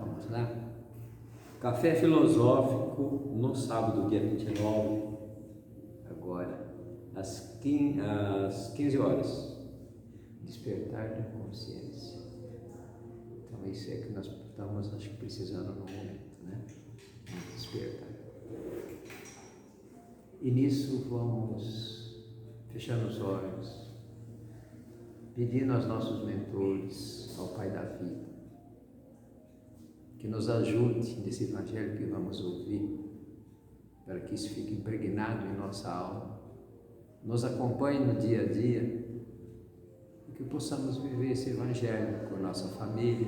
vamos lá. Café filosófico no sábado, dia 29, agora, às 15 horas. Despertar da consciência. Então, isso é que nós estamos, acho que, precisando no momento, né? Despertar. E nisso vamos fechando os olhos, pedindo aos nossos mentores, ao Pai da Vida, que nos ajude nesse Evangelho que vamos ouvir, para que isso fique impregnado em nossa alma, nos acompanhe no dia a dia, e que possamos viver esse Evangelho com nossa família,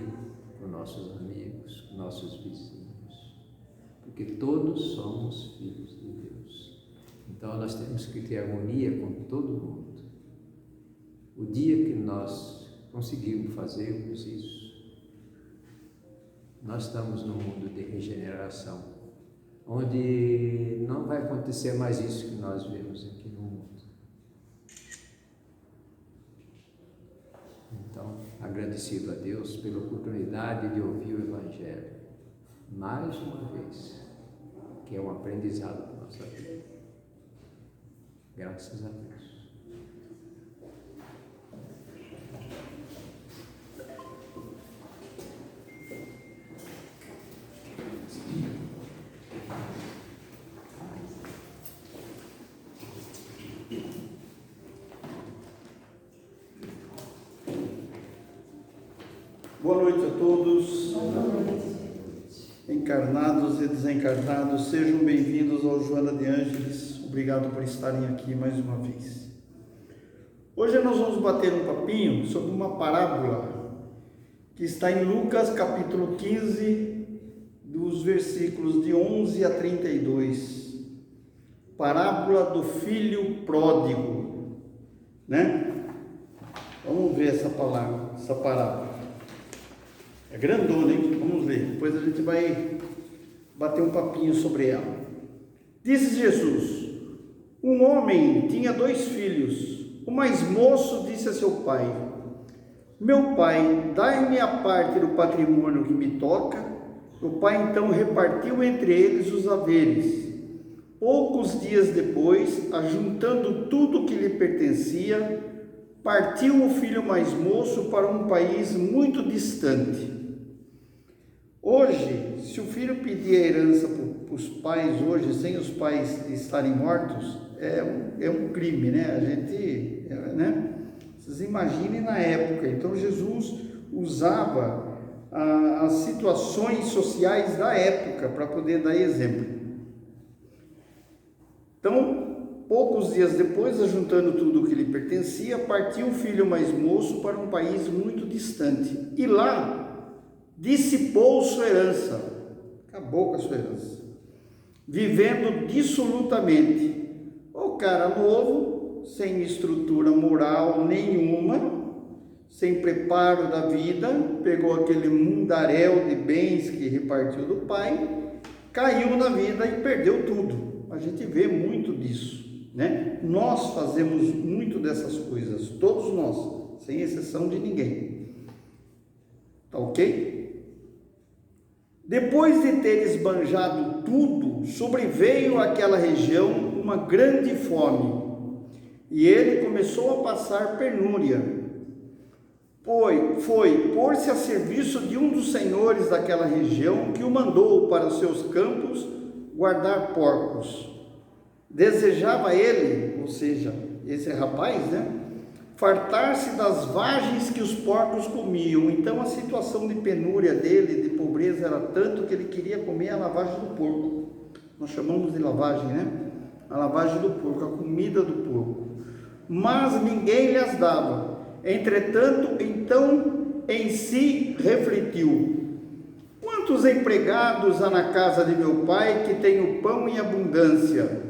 com nossos amigos, com nossos vizinhos, porque todos somos filhos de Deus. Então nós temos que ter harmonia com todo mundo. O dia que nós conseguirmos fazermos isso, nós estamos num mundo de regeneração, onde não vai acontecer mais isso que nós vemos aqui no mundo. Então, agradecido a Deus pela oportunidade de ouvir o Evangelho, mais uma vez, que é um aprendizado para a nossa vida. Graças a Deus. Boa noite a todos, encarnados e desencarnados, sejam bem-vindos ao Joana de Ângeles, obrigado por estarem aqui mais uma vez. Hoje nós vamos bater um papinho sobre uma parábola que está em Lucas capítulo 15, dos versículos de 11 a 32, parábola do filho pródigo, né? Vamos ver essa parábola. É grandona, hein? Vamos ler. Depois a gente vai bater um papinho sobre ela. Disse Jesus: um homem tinha 2 filhos. O mais moço disse a seu pai: meu pai, dai-me a parte do patrimônio que me toca. O pai então repartiu entre eles os haveres. Poucos dias depois, ajuntando tudo que lhe pertencia, partiu o filho mais moço para um país muito distante. Hoje, se o filho pedir a herança para os pais hoje, sem os pais estarem mortos, é um crime, né? A gente, né? Vocês imaginem na época. Então, Jesus usava as situações sociais da época para poder dar exemplo. Então, poucos dias depois, ajuntando tudo o que lhe pertencia, partiu o filho mais moço para um país muito distante. E lá dissipou sua herança, acabou com a sua herança, vivendo dissolutamente. O cara novo, sem estrutura moral nenhuma, sem preparo da vida, pegou aquele mundaréu de bens que repartiu do pai, caiu na vida e perdeu tudo. A gente vê muito disso, né? Nós fazemos muito dessas coisas, todos nós, sem exceção de ninguém. Tá ok? Depois de ter esbanjado tudo, sobreveio àquela região uma grande fome, e ele começou a passar penúria. Foi pôr-se a serviço de um dos senhores daquela região, que o mandou para os seus campos guardar porcos. Desejava ele, ou seja, esse rapaz, né, fartar-se das vagens que os porcos comiam. Então a situação de penúria dele, de pobreza, era tanto que ele queria comer a lavagem do porco. Nós chamamos de lavagem, né? A lavagem do porco, a comida do porco. Mas ninguém lhes dava. Entretanto, então em si refletiu: quantos empregados há na casa de meu pai que tem o pão em abundância,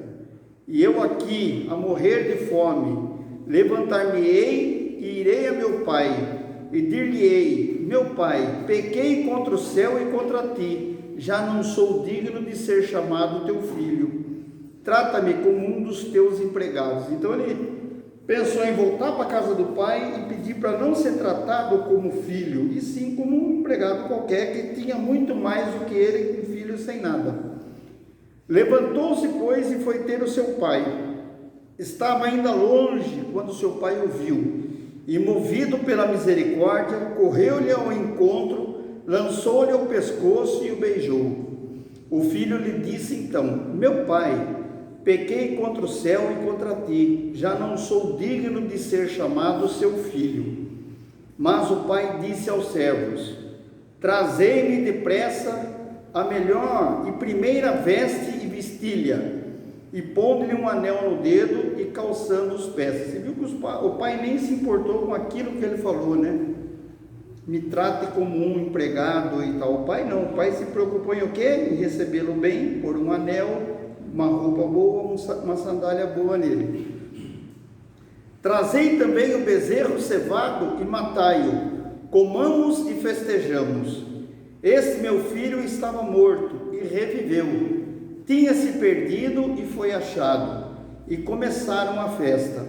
e eu aqui a morrer de fome? Levantar-me-ei e irei a meu pai, e dir-lhe-ei: meu pai, pequei contra o céu e contra ti, já não sou digno de ser chamado teu filho. Trata-me como um dos teus empregados. Então ele pensou em voltar para a casa do pai e pedir para não ser tratado como filho, e sim como um empregado qualquer que tinha muito mais do que ele, um filho sem nada. Levantou-se, pois, e foi ter o seu pai. Estava ainda longe quando seu pai o viu, e movido pela misericórdia, correu-lhe ao encontro, lançou-lhe ao pescoço e o beijou. O filho lhe disse então: meu pai, pequei contra o céu e contra ti, já não sou digno de ser chamado seu filho. Mas o pai disse aos servos: trazei-me depressa a melhor e primeira veste e vestilha, e pondo-lhe um anel no dedo e calçando os pés. Você viu que o pai nem se importou com aquilo que ele falou, né? Me trate como um empregado e tal. O pai não, o pai se preocupou em o quê? Em recebê-lo bem, pôr um anel, uma roupa boa, uma sandália boa nele. Trazei também o bezerro cevado e matai-o, comamos e festejamos. Este meu filho estava morto e reviveu, tinha-se perdido e foi achado, e começaram a festa.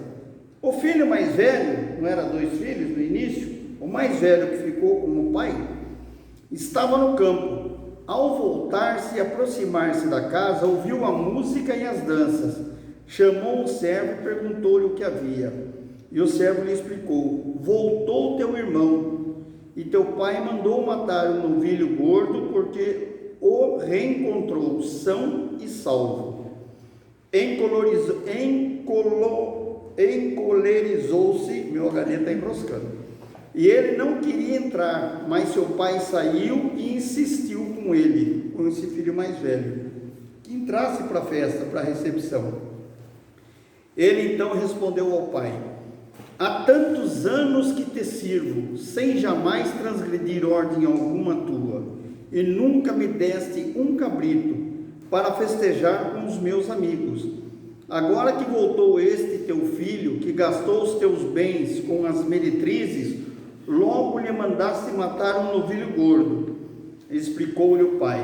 O filho mais velho, não era 2 filhos no início, o mais velho que ficou como pai, estava no campo. Ao voltar-se e aproximar-se da casa, ouviu a música e as danças. Chamou o servo e perguntou-lhe o que havia. E o servo lhe explicou: voltou teu irmão, e teu pai mandou matar um novilho gordo, porque o reencontrou são e salvo. Encolerizou-se, meu HD está enroscando, e ele não queria entrar, mas seu pai saiu e insistiu com ele, com esse filho mais velho, que entrasse para a festa, para a recepção. Ele então respondeu ao pai: há tantos anos que te sirvo, sem jamais transgredir ordem alguma tua, e nunca me deste um cabrito para festejar com os meus amigos. Agora que voltou este teu filho, que gastou os teus bens com as meretrizes, logo lhe mandaste matar um novilho gordo. Explicou-lhe o pai: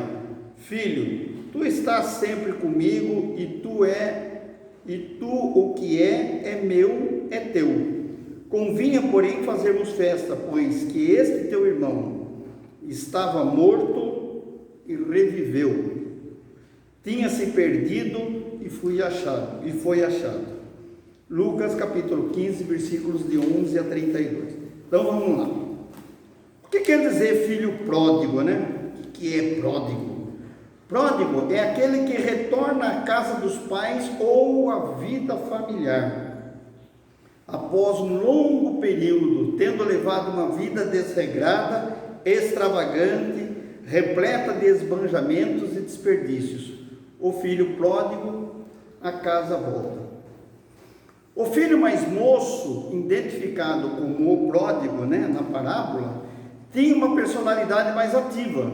filho, tu estás sempre comigo, e tu o que é meu, é teu. Convinha, porém, fazermos festa, pois que este teu irmão estava morto e reviveu, tinha-se perdido e foi achado. Lucas capítulo 15, versículos de 11 a 32. Então vamos lá. O que quer dizer filho pródigo, né? O que é pródigo? Pródigo é aquele que retorna à casa dos pais ou à vida familiar, após um longo período, tendo levado uma vida desregrada, extravagante, repleta de esbanjamentos e desperdícios. O filho pródigo, a casa volta. O filho mais moço, identificado como o pródigo, né, na parábola, tinha uma personalidade mais ativa,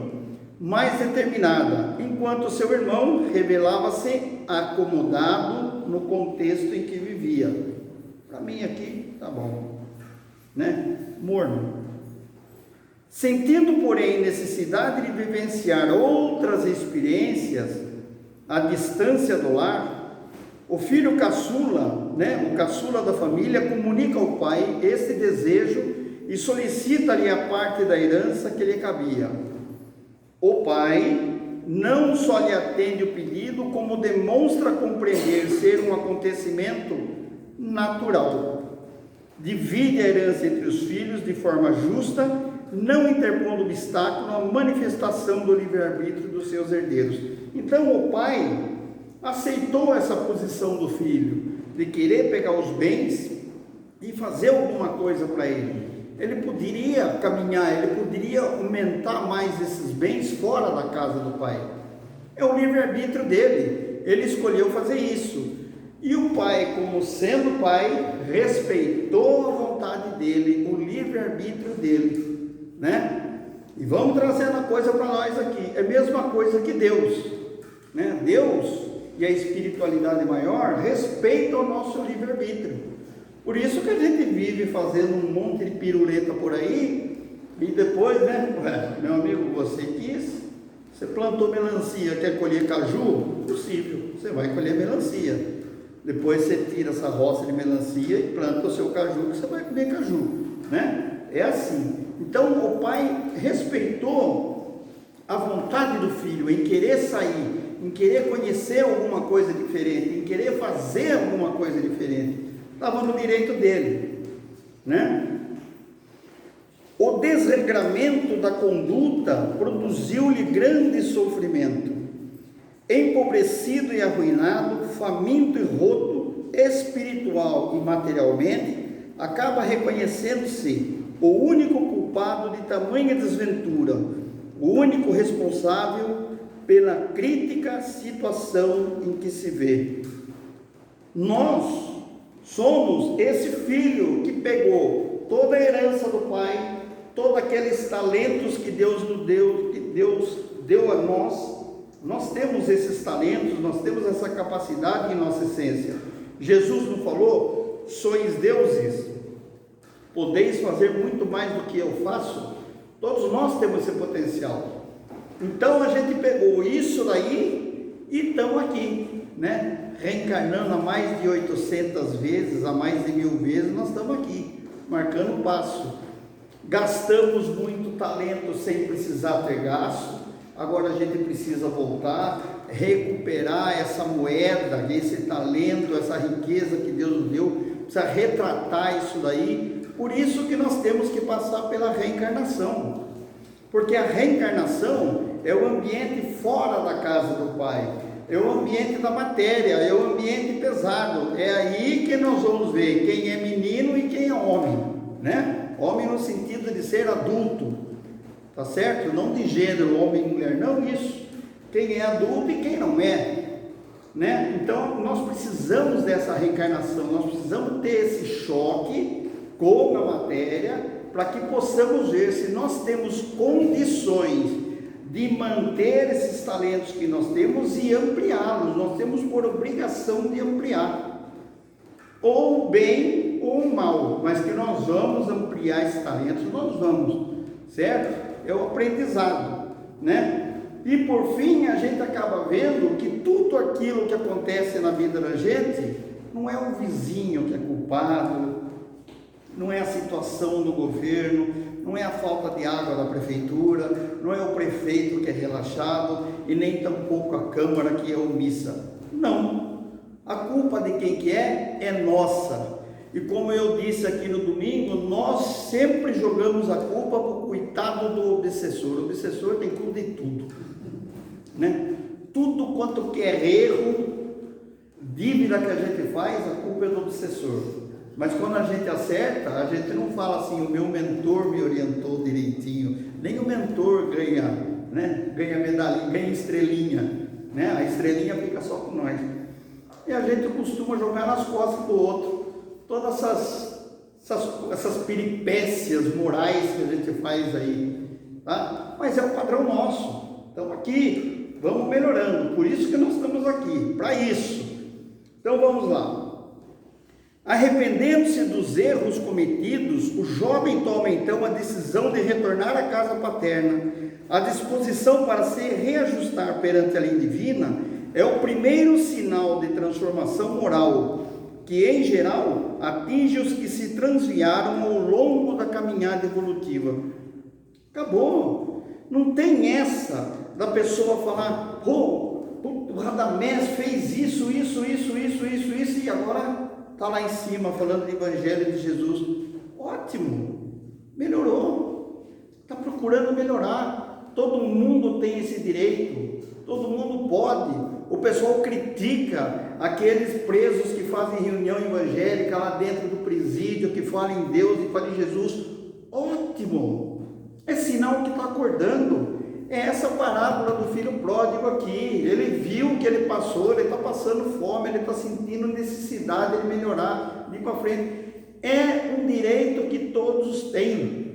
mais determinada, enquanto seu irmão revelava-se acomodado no contexto em que vivia. Para mim aqui tá bom, né? Morno. Sentindo, porém, necessidade de vivenciar outras experiências à distância do lar, o filho caçula, né, o caçula da família, comunica ao pai esse desejo e solicita-lhe a parte da herança que lhe cabia. O pai não só lhe atende o pedido, como demonstra compreender ser um acontecimento natural. Divide a herança entre os filhos de forma justa, não interpondo obstáculo à manifestação do livre-arbítrio dos seus herdeiros. Então o pai aceitou essa posição do filho, de querer pegar os bens e fazer alguma coisa para ele. Ele poderia caminhar, ele poderia aumentar mais esses bens fora da casa do pai. É o livre-arbítrio dele, ele escolheu fazer isso. E o pai, como sendo pai, respeitou a vontade dele, o livre-arbítrio dele, né? E vamos trazendo a coisa para nós aqui, é a mesma coisa que Deus, né? Deus e a espiritualidade maior respeitam o nosso livre-arbítrio. Por isso que a gente vive fazendo um monte de piruleta por aí, e depois, né, meu amigo, você quis, você plantou melancia, quer colher caju? Possível, você vai colher melancia. Depois você tira essa roça de melancia e planta o seu caju, que você vai comer caju, né? É assim. Então o pai respeitou a vontade do filho em querer sair, em querer conhecer alguma coisa diferente, em querer fazer alguma coisa diferente. Estava no direito dele, né? O desregramento da conduta produziu-lhe grande sofrimento. Empobrecido e arruinado, faminto e roto, espiritual e materialmente, acaba reconhecendo-se o único culpado de tamanha desventura, o único responsável pela crítica situação em que se vê. Nós somos esse filho que pegou toda a herança do pai, todos aqueles talentos que Deus nos deu, que Deus deu a nós. Nós temos esses talentos, nós temos essa capacidade em nossa essência. Jesus não falou: sois deuses, podeis fazer muito mais do que eu faço? Todos nós temos esse potencial. Então a gente pegou isso daí e estamos aqui, né? Reencarnando a mais de 800 vezes, a mais de 1000 vezes, nós estamos aqui, marcando o passo. Gastamos muito talento sem precisar ter gasto. Agora a gente precisa voltar, recuperar essa moeda, esse talento, essa riqueza que Deus nos deu, precisa retratar isso daí. Por isso que nós temos que passar pela reencarnação, porque a reencarnação é o ambiente fora da casa do Pai, é o ambiente da matéria, é o ambiente pesado. É aí que nós vamos ver quem é menino e quem é homem, né? Homem no sentido de ser adulto, tá certo? Não de gênero, homem e mulher, não isso. Quem é adulto e quem não é, né? Então nós precisamos dessa reencarnação, nós precisamos ter esse choque com a matéria, para que possamos ver se nós temos condições de manter esses talentos que nós temos e ampliá-los. Nós temos por obrigação de ampliar, ou bem ou mal, mas que nós vamos ampliar esses talentos, nós vamos, certo? É o aprendizado, né? E por fim a gente acaba vendo que tudo aquilo que acontece na vida da gente não é o vizinho que é culpado, não é a situação do governo, não é a falta de água da prefeitura, não é o prefeito que é relaxado e nem tampouco a Câmara que é omissa. Não, a culpa de quem que é nossa. E como eu disse aqui no domingo, nós sempre jogamos a culpa para o coitado do obsessor. O obsessor tem culpa de tudo, né? Tudo quanto que é erro, dívida que a gente faz, a culpa é do obsessor. Mas quando a gente acerta, a gente não fala assim: o meu mentor me orientou direitinho. Nem o mentor ganha, né? Ganha medalhinha, ganha estrelinha, né? A estrelinha fica só com nós. E a gente costuma jogar nas costas do outro todas essas peripécias morais que a gente faz aí, tá? Mas é o padrão nosso. Então aqui, vamos melhorando. Por isso que nós estamos aqui, para isso. Então vamos lá. Arrependendo-se dos erros cometidos, o jovem toma então a decisão de retornar à casa paterna. A disposição para se reajustar perante a lei divina é o primeiro sinal de transformação moral, que em geral atinge os que se transviaram ao longo da caminhada evolutiva. Acabou. Não tem essa da pessoa falar: o Radamés fez isso, e agora está lá em cima falando do Evangelho de Jesus. Ótimo, melhorou, está procurando melhorar. Todo mundo tem esse direito, todo mundo pode. O pessoal critica aqueles presos que fazem reunião evangélica lá dentro do presídio, que falam em Deus e falam em Jesus. Ótimo, é sinal que está acordando. É essa parábola do filho pródigo aqui. Ele viu o que ele passou, ele está passando fome, ele está sentindo necessidade de melhorar, de ir para frente. É um direito que todos têm.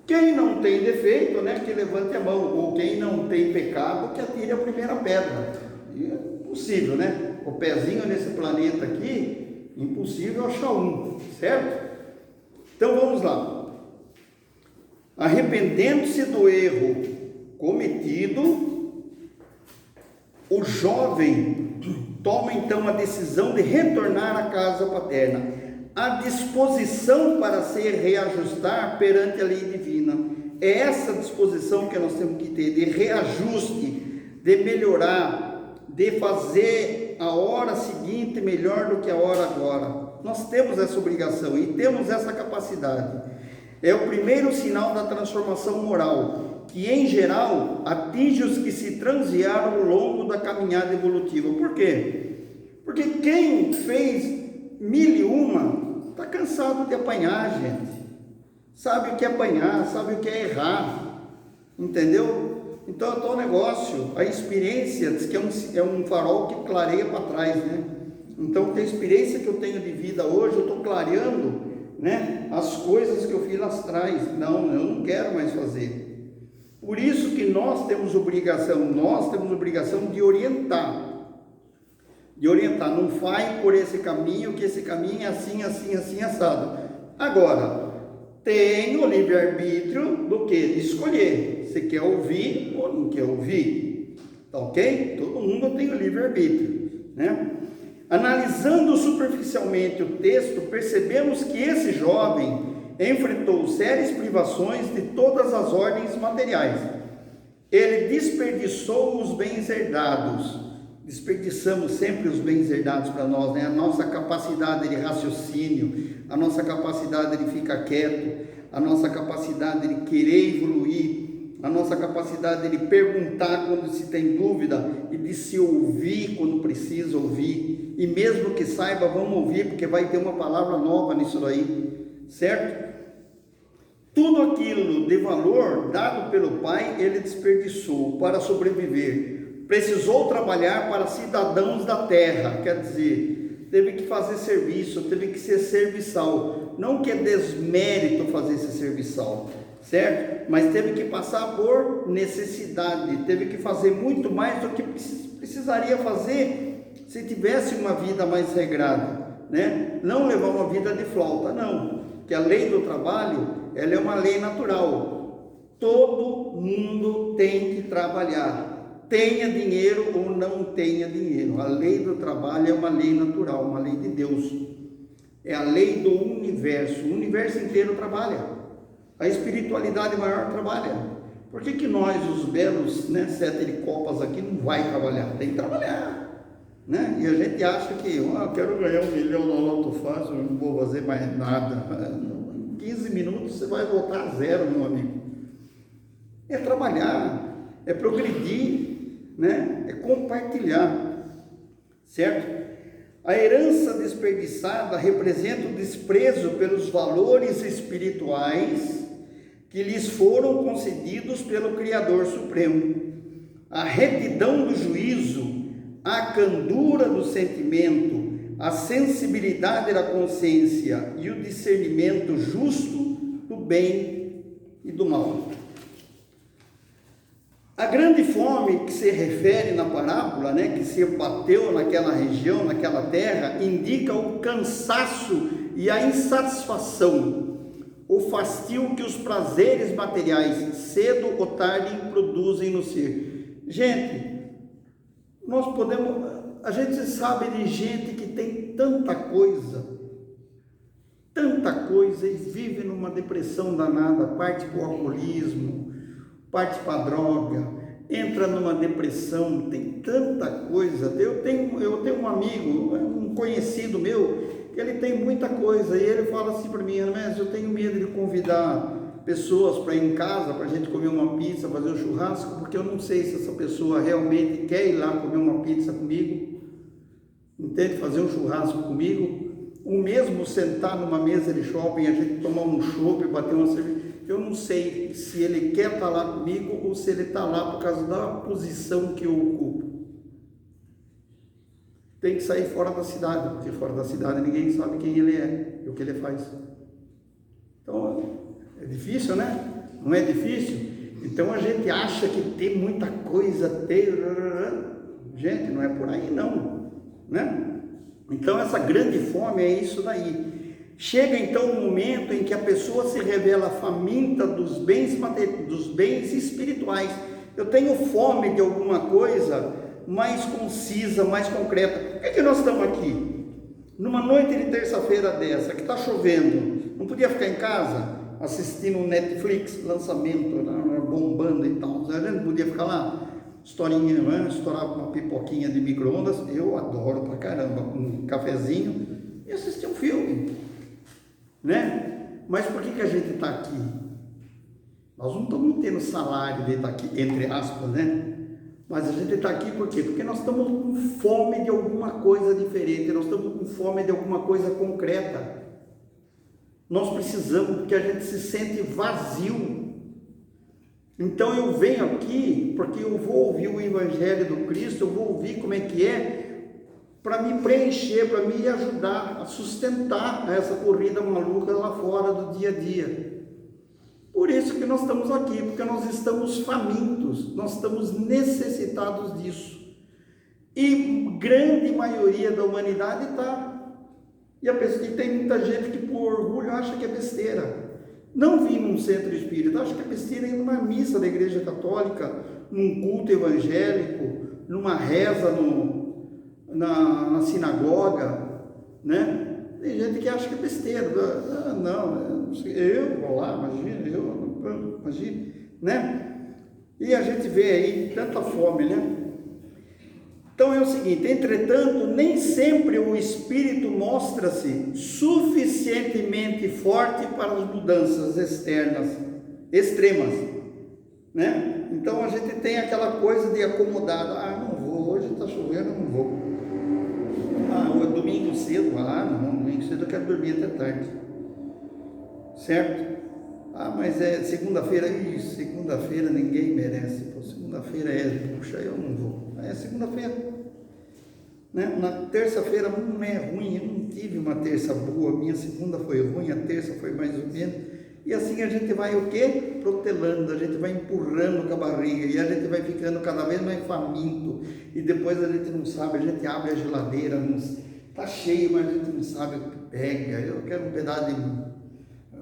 Quem não tem defeito, né, que levante a mão, ou quem não tem pecado, que atire a primeira pedra. É impossível, né? O pezinho nesse planeta aqui, impossível achar um, certo? Então vamos lá. Arrependendo-se do erro cometido, o jovem toma então a decisão de retornar à casa paterna. A disposição para se reajustar perante a lei divina. É essa disposição que nós temos que ter, de reajuste, de melhorar, de fazer a hora seguinte melhor do que a hora agora. Nós temos essa obrigação e temos essa capacidade. É o primeiro sinal da transformação moral, que em geral atinge os que se transviaram ao longo da caminhada evolutiva. Por quê? Porque quem fez 1001 está cansado de apanhar, gente. Sabe o que é apanhar, sabe o que é errar, entendeu? Então é tal negócio. A experiência diz que é um farol que clareia para trás, né? Então, a experiência que eu tenho de vida hoje, eu estou clareando, né, as coisas que eu fiz lá atrás. Não, eu não quero mais fazer. Por isso que nós temos obrigação de orientar. Não vai por esse caminho, que esse caminho é assim, assim, assim, assado. Agora, tem o livre-arbítrio do que? De escolher. Você quer ouvir ou não quer ouvir? Tá ok? Todo mundo tem o livre-arbítrio, né? Analisando superficialmente o texto, percebemos que esse jovem enfrentou sérias privações de todas as ordens materiais. Ele desperdiçou os bens herdados. Desperdiçamos sempre os bens herdados para nós, né? A nossa capacidade de raciocínio, a nossa capacidade de ficar quieto, a nossa capacidade de querer evoluir, a nossa capacidade de perguntar quando se tem dúvida e de se ouvir quando precisa ouvir. E mesmo que saiba, vamos ouvir, porque vai ter uma palavra nova nisso daí, certo? Tudo aquilo de valor dado pelo Pai, ele desperdiçou para sobreviver. Precisou trabalhar para cidadãos da terra, quer dizer, teve que fazer serviço, teve que ser serviçal. Não que é desmérito fazer esse serviçal, certo? Mas teve que passar por necessidade, teve que fazer muito mais do que precisaria fazer se tivesse uma vida mais regrada, né? Não levar uma vida de flauta, não, que a lei do trabalho, ela é uma lei natural. Todo mundo tem que trabalhar, tenha dinheiro ou não tenha dinheiro. A lei do trabalho é uma lei natural, uma lei de Deus, é a lei do universo. O universo inteiro trabalha, a espiritualidade maior trabalha. Por que nós, os belos, né, 7 de copas aqui, não vai trabalhar? Tem que trabalhar, né? E a gente acha que eu quero ganhar 1 milhão no Loto Fácil, eu não vou fazer mais nada. Em 15 minutos você vai voltar a zero, meu amigo. É trabalhar, é progredir, né? É compartilhar, certo? A herança desperdiçada representa o desprezo pelos valores espirituais que lhes foram concedidos pelo Criador Supremo. A retidão do juízo, a candura do sentimento, a sensibilidade da consciência e o discernimento justo do bem e do mal. A grande fome que se refere na parábola, né, que se bateu naquela região, naquela terra, indica o cansaço e a insatisfação, o fastio que os prazeres materiais, cedo ou tarde, produzem no ser. Gente, a gente sabe de gente que tem tanta coisa e vive numa depressão danada, parte para o alcoolismo, parte para a droga, entra numa depressão, tem tanta coisa. Eu tenho um amigo, um conhecido meu, que ele tem muita coisa, e ele fala assim para mim: mas eu tenho medo de convidar pessoas para ir em casa, para a gente comer uma pizza, fazer um churrasco, porque eu não sei se essa pessoa realmente quer ir lá comer uma pizza comigo, entende? Fazer um churrasco comigo, ou mesmo sentar numa mesa de shopping, a gente tomar um chopp, bater uma cerveja. Eu não sei se ele quer estar lá comigo ou se ele está lá por causa da posição que eu ocupo. Tem que sair fora da cidade, porque fora da cidade ninguém sabe quem ele é e o que ele faz. Então, é difícil, né? Não é difícil? Então a gente acha que tem muita coisa, gente, não é por aí não, né? Então essa grande fome é isso daí. Chega então um momento em que a pessoa se revela faminta dos bens espirituais. Eu tenho fome de alguma coisa, mais concisa, mais concreta. Por que nós estamos aqui? Numa noite de terça-feira dessa, que está chovendo, não podia ficar em casa assistindo um Netflix, lançamento, bombando e tal, a gente não podia ficar lá, historinha, né? Estourar uma pipoquinha de micro-ondas, eu adoro pra caramba, um cafezinho, e assistir um filme, né? Mas por que a gente está aqui? Nós não estamos tendo salário de estar aqui, entre aspas, né? Mas a gente está aqui por quê? Porque nós estamos com fome de alguma coisa diferente, nós estamos com fome de alguma coisa concreta. Nós precisamos, porque a gente se sente vazio. Então eu venho aqui, porque eu vou ouvir o Evangelho do Cristo, eu vou ouvir como é que é, para me preencher, para me ajudar a sustentar essa corrida maluca lá fora do dia a dia. Por isso que nós estamos aqui, porque nós estamos famintos, nós estamos necessitados disso. E grande maioria da humanidade está. E tem muita gente que por orgulho acha que é besteira. Não vir num centro espírita, acha que é besteira ir numa missa da Igreja Católica, num culto evangélico, numa reza na sinagoga, né? Tem gente que acha que é besteira. Eu vou lá, imagina, né? E a gente vê aí tanta fome, né? Então é o seguinte, entretanto, nem sempre o espírito mostra-se suficientemente forte para as mudanças extremas, né? Então a gente tem aquela coisa de acomodado, não vou, hoje está chovendo, não vou. Hoje é domingo cedo, domingo cedo eu quero dormir até tarde, certo? Mas é segunda-feira, segunda-feira ninguém merece, segunda-feira puxa, eu não vou. É segunda-feira, né? Na terça-feira não é ruim, eu não tive uma terça boa, minha segunda foi ruim, a terça foi mais ou menos, e assim a gente vai o quê? Protelando, a gente vai empurrando com a barriga, e a gente vai ficando cada vez mais faminto, e depois a gente não sabe, a gente abre a geladeira, está cheio, mas a gente não sabe o que pega. Eu quero um pedaço de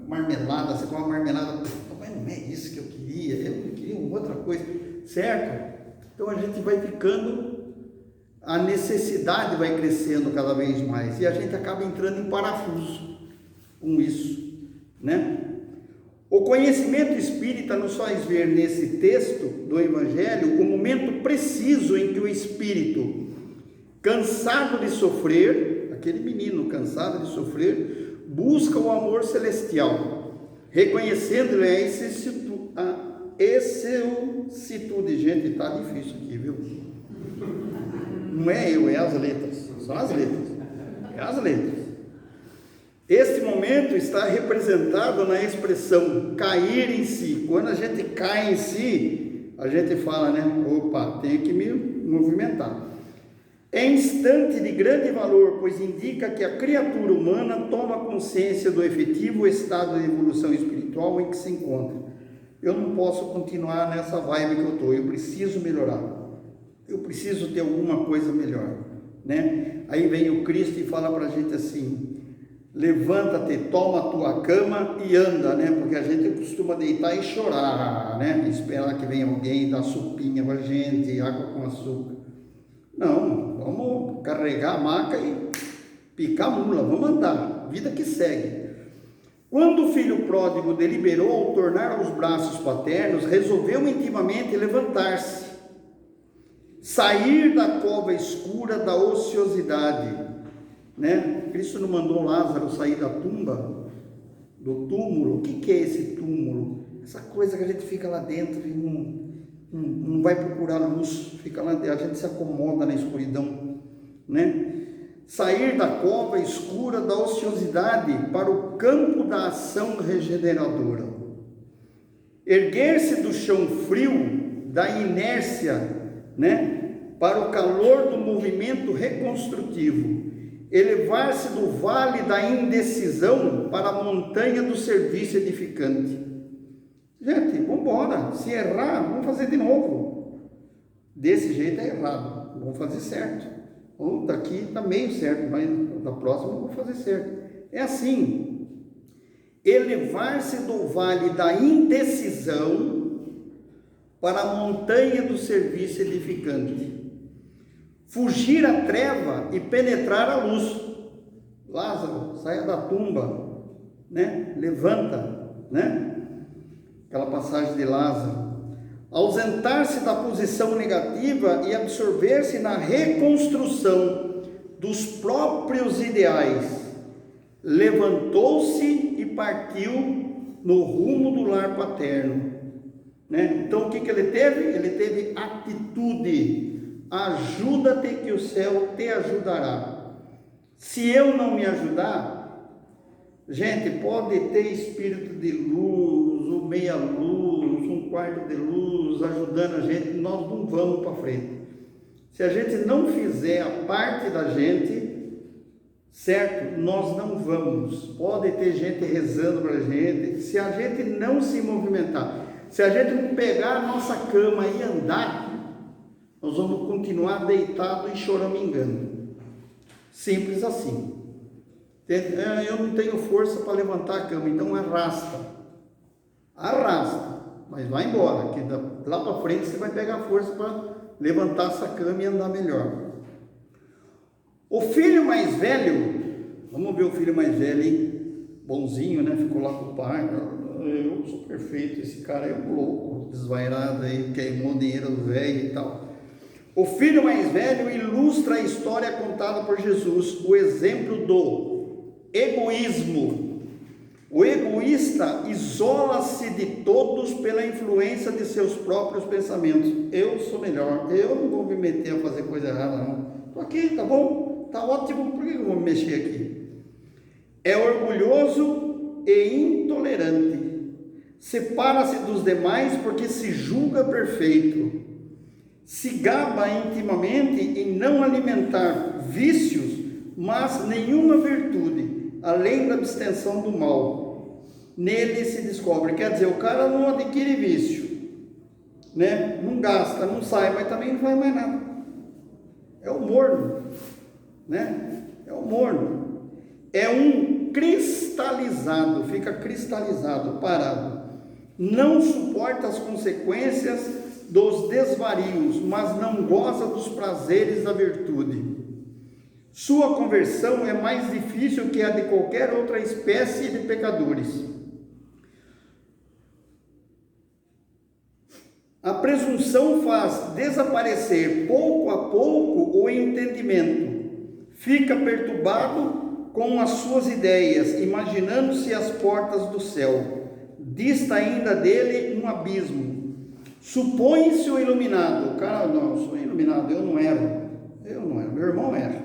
marmelada, você come uma marmelada, mas não é isso que eu queria uma outra coisa, certo? Então a gente vai ficando, a necessidade vai crescendo cada vez mais, e a gente acaba entrando em parafuso com isso, né? O conhecimento espírita nos faz ver nesse texto do Evangelho o momento preciso em que o espírito, cansado de sofrer, aquele menino cansado de sofrer, busca o amor celestial, reconhecendo-lhe a excelsitude. Gente, está difícil aqui, viu? Não é eu, é as letras, são as letras, é as letras. Este momento está representado na expressão cair em si. Quando a gente cai em si, a gente fala, né? Opa, tenho que me movimentar. É instante de grande valor, pois indica que a criatura humana toma consciência do efetivo estado de evolução espiritual em que se encontra. Eu não posso continuar nessa vibe que eu estou, eu preciso melhorar, eu preciso ter alguma coisa melhor, né? Aí vem o Cristo e fala para a gente assim: levanta-te, toma a tua cama e anda, né? Porque a gente costuma deitar e chorar, né? Esperar que venha alguém dar sopinha para a gente, água com açúcar. Não, vamos carregar a maca e picar a mula, vamos andar, vida que segue. Quando o filho pródigo deliberou tornar aos braços paternos, resolveu intimamente levantar-se, sair da cova escura da ociosidade, né? Cristo não mandou Lázaro sair da tumba, do túmulo. O que é esse túmulo? Essa coisa que a gente fica lá dentro e não vai procurar luz, fica lá, a gente se acomoda na escuridão, né? Sair da cova escura da ociosidade para o campo da ação regeneradora, erguer-se do chão frio da inércia, né, para o calor do movimento reconstrutivo, elevar-se do vale da indecisão para a montanha do serviço edificante. Gente, vamos embora, se errar, vamos fazer de novo. Desse jeito é errado, vamos fazer certo. Ou daqui está meio certo, mas da próxima eu vou fazer certo. É assim, elevar-se do vale da indecisão para a montanha do serviço edificante. fugir a treva e penetrar a luz. Lázaro, saia da tumba, né? Levanta, né? Aquela passagem de Lázaro. Ausentar-se da posição negativa e absorver-se na reconstrução dos próprios ideais. Levantou-se e partiu no rumo do lar paterno, né? Então o que ele teve? Ele teve atitude. Ajuda-te que o céu te ajudará. Se eu não me ajudar, gente, pode ter espírito de luz, ou meia luz, um quarto de luz ajudando a gente, nós não vamos para frente. Se a gente não fizer a parte da gente, certo? Nós não vamos. Pode ter gente rezando para a gente, se a gente não se movimentar, se a gente não pegar a nossa cama e andar, nós vamos continuar deitado e choramingando. Simples assim. Eu não tenho força para levantar a cama, então arrasta, mas vai embora, que lá para frente você vai pegar força para levantar essa cama e andar melhor. O filho mais velho, vamos ver o filho mais velho, hein? Bonzinho, né? Ficou lá com o pai. Eu sou perfeito, esse cara é um louco, desvairado aí, queimou dinheiro do velho e tal. O filho mais velho ilustra a história contada por Jesus, o exemplo do egoísmo. O egoísta isola-se de todos pela influência de seus próprios pensamentos. Eu sou melhor, eu não vou me meter a fazer coisa errada não. Estou aqui, tá bom, tá ótimo, por que eu vou me mexer aqui? É orgulhoso e intolerante. Separa-se dos demais porque se julga perfeito. Se gaba intimamente em não alimentar vícios, mas nenhuma virtude, além da abstenção do mal. Nele se descobre. Quer dizer, o cara não adquire vício, né? Não gasta, não sai, mas também não faz mais nada. É o morno, né? É o morno. É um cristalizado, fica cristalizado, parado. Não suporta as consequências dos desvarios, mas não goza dos prazeres da virtude. Sua conversão é mais difícil que a de qualquer outra espécie de pecadores. A presunção faz desaparecer pouco a pouco o entendimento. Fica perturbado com as suas ideias, imaginando-se as portas do céu. Dista ainda dele um abismo. Supõe-se o iluminado. O cara, não, eu sou iluminado, eu não erro. Meu irmão erra.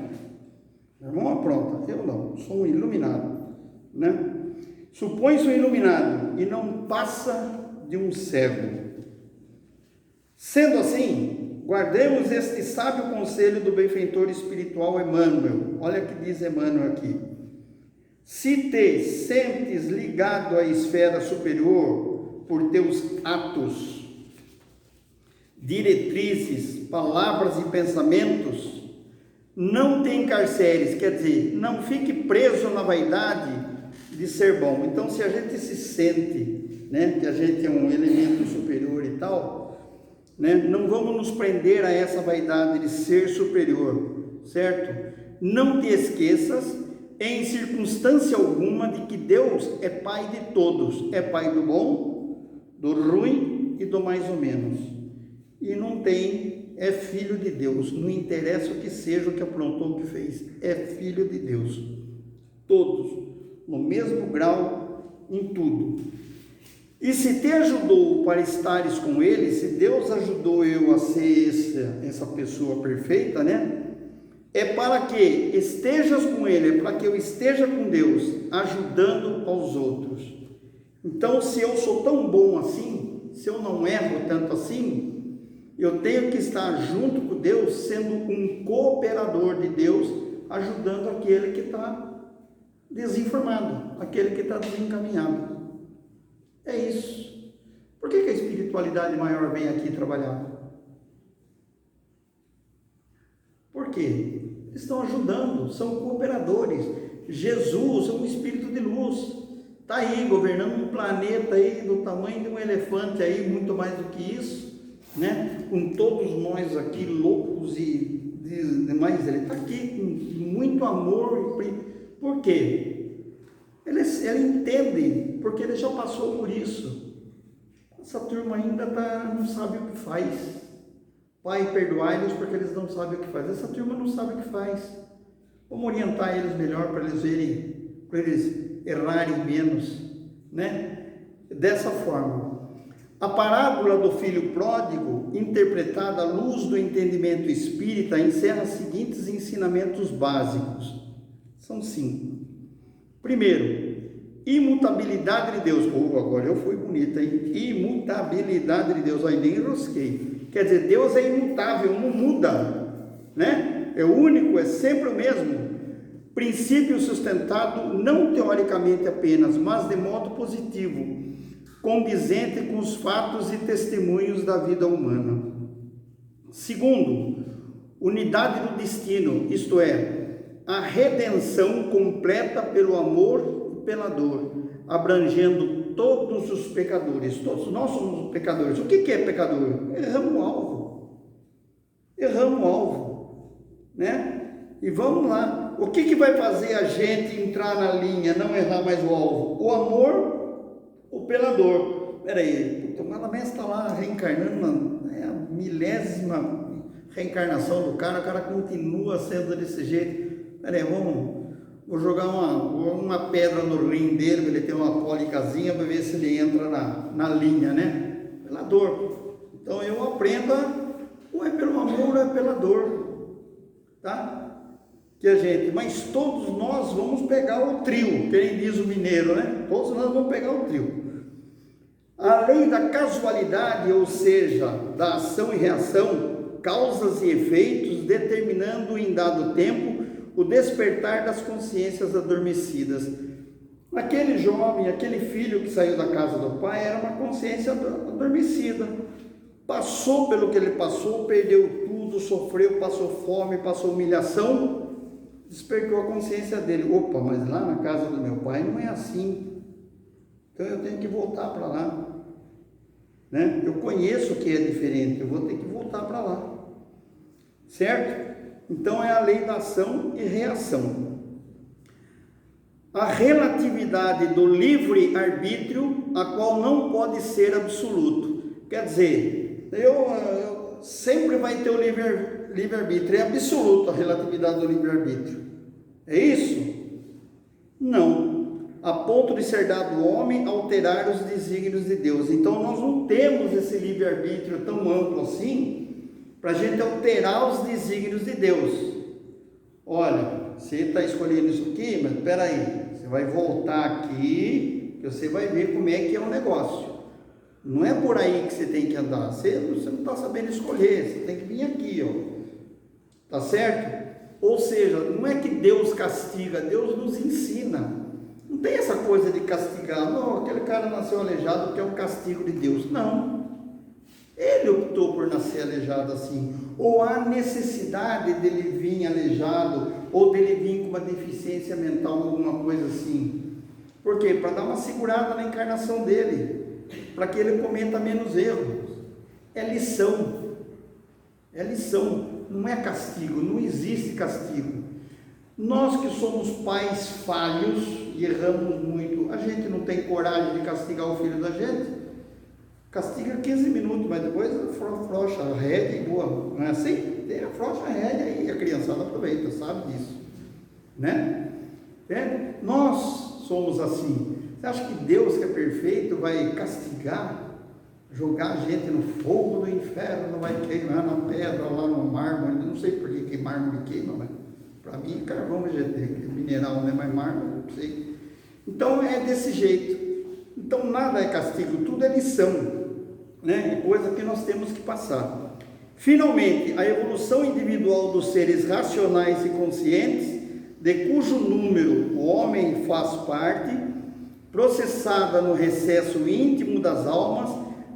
Meu irmão apronta, eu não, sou um iluminado, né? Supõe-se um iluminado e não passa de um cego. Sendo assim, guardemos este sábio conselho do benfeitor espiritual Emmanuel. Olha o que diz Emmanuel aqui. Se te sentes ligado à esfera superior por teus atos, diretrizes, palavras e pensamentos, não te encarceres, quer dizer, não fique preso na vaidade de ser bom. Então, se a gente se sente, né, que a gente é um elemento superior e tal, né, não vamos nos prender a essa vaidade de ser superior, certo? Não te esqueças, em circunstância alguma, de que Deus é Pai de todos, é Pai do bom, do ruim e do mais ou menos. E não tem, é filho de Deus, não interessa o que seja, o que aprontou, o que fez, é filho de Deus, todos, no mesmo grau, em tudo. E se te ajudou para estares com ele, se Deus ajudou eu a ser essa pessoa perfeita, né? É para que estejas com ele, é para que eu esteja com Deus, ajudando aos outros. Então, se eu sou tão bom assim, se eu não erro tanto assim, eu tenho que estar junto com Deus, sendo um cooperador de Deus, ajudando aquele que está desinformado, aquele que está desencaminhado. É isso. Por que a espiritualidade maior vem aqui trabalhar? Por quê? Eles estão ajudando, são cooperadores. Jesus é um espírito de luz, está aí governando um planeta aí do tamanho de um elefante aí, muito mais do que isso, né? Com todos nós aqui loucos e mas ele está aqui com muito amor. Por quê? Ele entende, porque ele já passou por isso. Essa turma ainda não sabe o que faz. Pai, perdoai-los porque eles não sabem o que faz. Essa turma não sabe o que faz. Vamos orientar eles melhor para eles verem, para eles errarem menos, né? Dessa forma. A parábola do filho pródigo, interpretada à luz do entendimento espírita, encerra os seguintes ensinamentos básicos. São 5. Primeiro, imutabilidade de Deus. Agora eu fui bonita, hein? Imutabilidade de Deus. Aí nem enrosquei. Quer dizer, Deus é imutável, não muda, né? É único, é sempre o mesmo. Princípio sustentado não teoricamente apenas, mas de modo positivo, condizente com os fatos e testemunhos da vida humana. Segundo, unidade do destino, isto é, a redenção completa pelo amor e pela dor, abrangendo todos os pecadores. Todos nós somos pecadores. O que é pecador? Erramos o alvo. Erramos o alvo, né? E vamos lá. O que vai fazer a gente entrar na linha, não errar mais o alvo? O amor ou pela dor? Peraí, o Malamés está lá reencarnando, é a milésima reencarnação do cara, o cara continua sendo desse jeito. Peraí, vou jogar uma pedra no rim dele, para ele ter uma cólicazinha, para ver se ele entra na linha, né? Pela dor. Então eu aprendo ou é pelo amor ou é pela dor, tá? Mas todos nós vamos pegar o trio, quem diz o mineiro, né? Todos nós vamos pegar o trio. A lei da casualidade, ou seja, da ação e reação, causas e efeitos, determinando em dado tempo o despertar das consciências adormecidas. Aquele jovem, aquele filho que saiu da casa do pai, era uma consciência adormecida. Passou pelo que ele passou, perdeu tudo, sofreu, passou fome, passou humilhação, despertou a consciência dele. Opa, mas lá na casa do meu pai não é assim. Então eu tenho que voltar para lá, né? Eu conheço que é diferente, eu vou ter que voltar para lá, certo? Então é a lei da ação e reação. A relatividade do livre-arbítrio, a qual não pode ser absoluto. Quer dizer, eu sempre vai ter o livre-arbítrio, é absoluto a relatividade do livre-arbítrio. É isso? Não. A ponto de ser dado ao homem alterar os desígnios de Deus. Então nós não temos esse livre-arbítrio tão amplo assim, para a gente alterar os desígnios de Deus. Olha, você está escolhendo isso aqui, mas espera aí, você vai voltar aqui, que você vai ver como é que é o negócio. Não é por aí que você tem que andar, você não está sabendo escolher, você tem que vir aqui, ó. Tá certo? Ou seja, não é que Deus castiga, Deus nos ensina. Não tem essa coisa de castigar, não, aquele cara nasceu aleijado porque é um castigo de Deus. Não. Ele optou por nascer aleijado assim. Ou há necessidade dele vir aleijado, ou dele vir com uma deficiência mental, alguma coisa assim. Por quê? Para dar uma segurada na encarnação dele, para que ele cometa menos erros. É lição. É lição, não é castigo, não existe castigo. Nós que somos pais falhos e erramos muito, a gente não tem coragem de castigar o filho da gente. Castiga 15 minutos, mas depois afrouxa a rédea e boa. Não é assim? Afrouxa a rédea e a criançada aproveita, sabe disso, né? Nós somos assim. Você acha que Deus, que é perfeito, vai castigar, jogar a gente no fogo do inferno, vai queimar na pedra, lá no mármore? Não sei por que mármore queima, mas para mim é carvão vegetal, mineral, né? Mas mármore, não sei. Então é desse jeito. Então nada é castigo, tudo é lição, né? Coisa que nós temos que passar. Finalmente, a evolução individual dos seres racionais e conscientes, de cujo número o homem faz parte, processada no recesso íntimo das almas,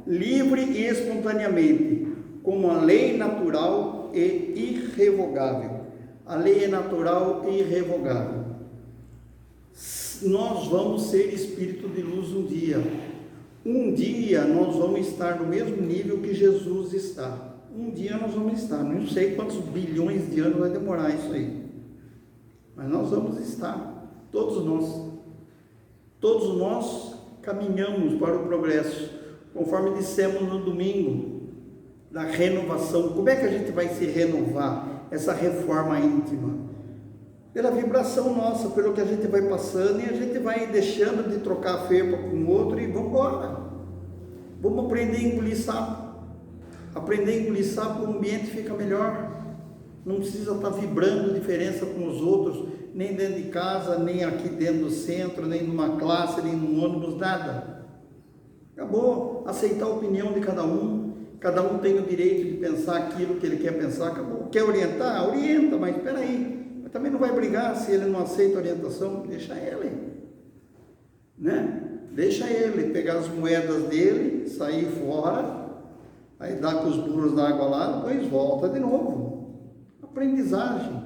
livre e espontaneamente, como a lei natural e irrevogável. A lei é natural e irrevogável. Nós vamos ser espírito de luz um dia. Um dia nós vamos estar no mesmo nível que Jesus está. um dia nós vamos estar. Não sei quantos bilhões de anos vai demorar isso aí, mas nós vamos estar, todos nós. Todos nós caminhamos para o progresso, conforme dissemos no domingo, da renovação. Como é que a gente vai se renovar? Essa reforma íntima, pela vibração nossa, pelo que a gente vai passando, e a gente vai deixando de trocar a ferpa com o outro e vamos embora. Vamos aprender a engolir sapo. Aprender a engolir sapo, o ambiente fica melhor. Não precisa estar vibrando diferença com os outros, nem dentro de casa, nem aqui dentro do centro, nem numa classe, nem num ônibus, nada. Acabou. Aceitar a opinião de cada um tem o direito de pensar aquilo que ele quer pensar, acabou. Quer orientar? Orienta, mas espera aí, mas também não vai brigar se ele não aceita a orientação, deixa ele, né? Deixa ele pegar as moedas dele, sair fora, aí dá com os burros da água lá, depois volta de novo. Aprendizagem.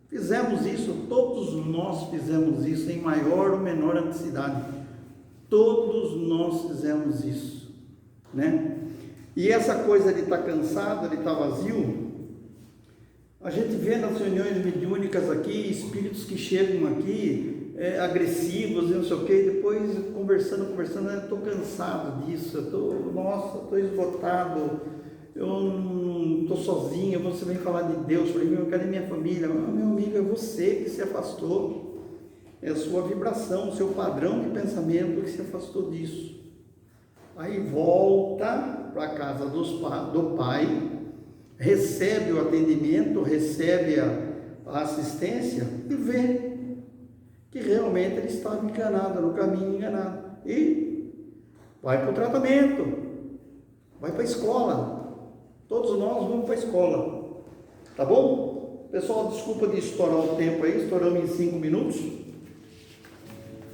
Fizemos isso, todos nós fizemos isso em maior ou menor intensidade. Todos nós fizemos isso, né? E essa coisa de estar cansado, de estar vazio, a gente vê nas reuniões mediúnicas aqui, espíritos que chegam aqui, agressivos e não sei o que, depois conversando, eu estou cansado disso, estou esgotado, eu não estou sozinho, você vem falar de Deus, eu falei, cadê minha família? Meu amigo, é você que se afastou, é a sua vibração, o seu padrão de pensamento que se afastou disso. Aí volta para a casa do pai, recebe o atendimento, recebe a assistência e vê que realmente ele estava enganado, no caminho enganado. E vai para o tratamento, vai para a escola. Todos nós vamos para a escola, tá bom? Pessoal, desculpa de estourar o tempo aí, estouramos em 5 minutos,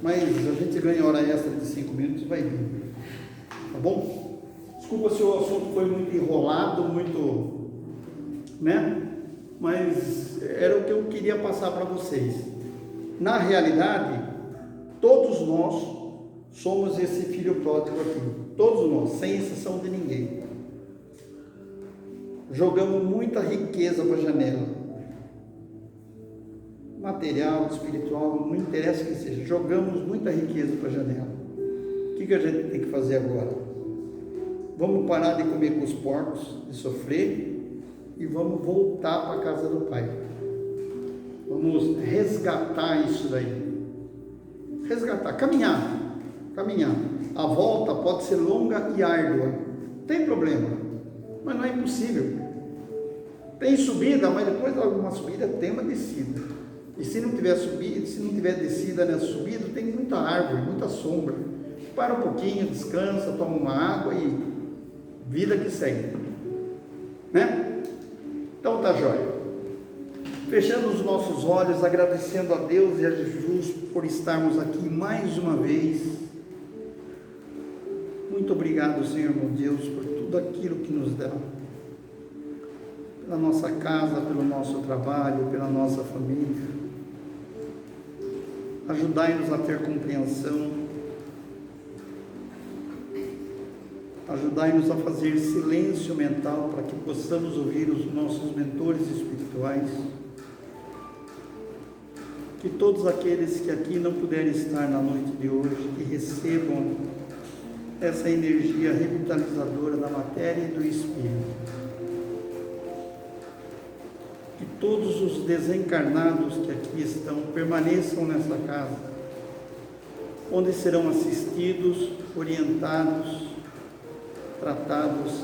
mas a gente ganha hora extra de 5 minutos, vai vir, tá bom? Desculpa se o assunto foi muito enrolado, muito, né? Mas era o que eu queria passar para vocês. Na realidade, todos nós somos esse filho pródigo aqui, todos nós, sem exceção de ninguém. Jogamos muita riqueza para a janela, material, espiritual, não interessa o que seja, jogamos muita riqueza para a janela. O que a gente tem que fazer agora? Vamos parar de comer com os porcos, de sofrer, e vamos voltar para a casa do Pai. Vamos resgatar isso daí, caminhar. A volta pode ser longa e árdua, não tem problema, mas não é impossível. Tem subida, mas depois de alguma subida tem uma descida. E se não tiver subida, se não tiver descida nessa subida, tem muita árvore, muita sombra. Para um pouquinho, descansa, toma uma água e vida que segue, né? Então tá jóia. Fechando os nossos olhos, agradecendo a Deus e a Jesus por estarmos aqui mais uma vez. Muito obrigado, Senhor meu Deus, por tudo aquilo que nos dá. Pela nossa casa, pelo nosso trabalho, pela nossa família. Ajudai-nos a ter compreensão. Ajudai-nos a fazer silêncio mental para que possamos ouvir os nossos mentores espirituais. Que todos aqueles que aqui não puderem estar na noite de hoje, que recebam essa energia revitalizadora da matéria e do espírito. Que todos os desencarnados que aqui estão permaneçam nessa casa, onde serão assistidos, orientados, tratados,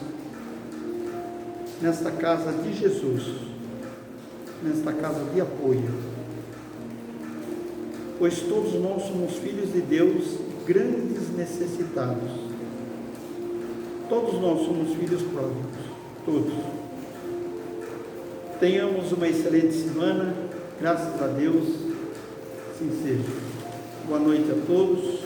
nesta casa de Jesus, nesta casa de apoio, pois todos nós somos filhos de Deus, grandes necessitados. Todos nós somos filhos pródigos, todos. Tenhamos uma excelente semana, graças a Deus, assim seja. Boa noite a todos.